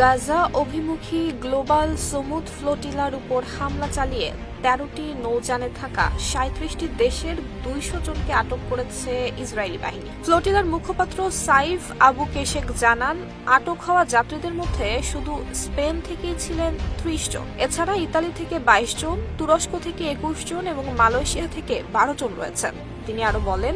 গাজা অভিমুখী গ্লোবাল সমুদ ফ্লোটিলার উপর হামলা চালিয়ে ১৩টি নৌযানে থাকা ৩৭টি দেশের ২০০ জনকে আটক করেছে ইসরায়েলি বাহিনী। ফ্লোটিলার মুখপাত্র সাইফ আবু কেশেক জানান, আটক হওয়া যাত্রীদের মধ্যে শুধু স্পেন থেকেই ছিলেন ৩০ জন। এছাড়া ইতালি থেকে ২২ জন, তুরস্ক থেকে ২১ জন এবং মালয়েশিয়া থেকে ১২ জন রয়েছেন। তিনি আরো বলেন,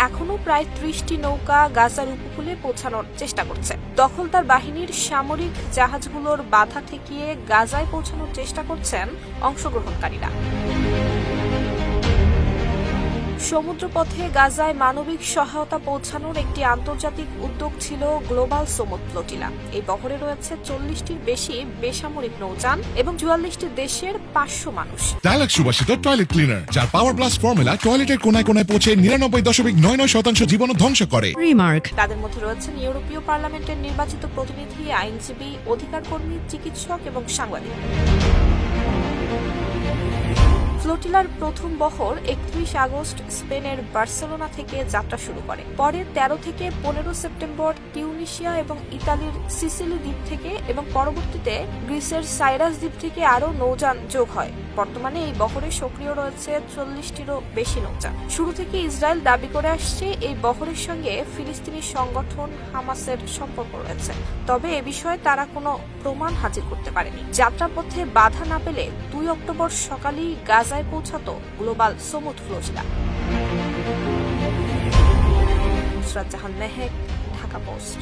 এখনো প্রায় ৩০টি নৌকা গাজার উপকূলে পৌঁছানোর চেষ্টা করছে। দখলদার বাহিনীর সামরিক জাহাজগুলোর বাধা ঠেকিয়ে গাজায় পৌঁছানোর চেষ্টা করছেন অংশগ্রহণকারীরা। সমুদ্রপথে গাজায় মানবিক সহায়তা পৌঁছানোর একটি আন্তর্জাতিক উদ্যোগ ছিল গ্লোবাল সমুদ ফ্লোটিলা। এই বহরে রয়েছে ৪০টির বেশি বেসামরিক নৌযান এবং ৪৪টি দেশের ৫০০ মানুষ। ডায়ালগ সুবাসিত টয়লেট ক্লিনার, যার পাওয়ার প্লাস ফর্মুলা টয়লেটের কোনায় কোনায় পৌঁছে ৯৯.৯৯% জীবন ধ্বংস করে। তাদের মধ্যে রয়েছেন ইউরোপীয় পার্লামেন্টের নির্বাচিত প্রতিনিধি, আইনজীবী, অধিকার কর্মী, চিকিৎসক এবং সাংবাদিক। ফ্লোটিলার প্রথম বহর ৩১ আগস্ট স্পেনের বার্সেলোনা থেকে যাত্রা শুরু করে। পরে ১৩ থেকে ১৫ সেপ্টেম্বর টিউনিশিয়া এবং ইতালির সিসিলি দ্বীপ থেকে এবং পরবর্তীতে গ্রিসের সাইরাস দ্বীপ থেকে আরও নৌযান যোগ হয়। বর্তমানে এই বহরে সক্রিয় রয়েছে ৪০টিরও বেশি নৌযান। শুরু থেকে ইসরায়েল দাবি করে আসছে, এই বহরের সঙ্গে ফিলিস্তিনি সংগঠন হামাসের সম্পর্ক রয়েছে। তবে এ বিষয়ে তারা কোনো প্রমাণ হাজির করতে পারেনি। যাত্রাপথে বাধা না পেলে ২ অক্টোবর সকালেই গাজায় পৌঁছাতো global সমুদ flotilla. Nusrat Jahan Mehak, Dhaka post.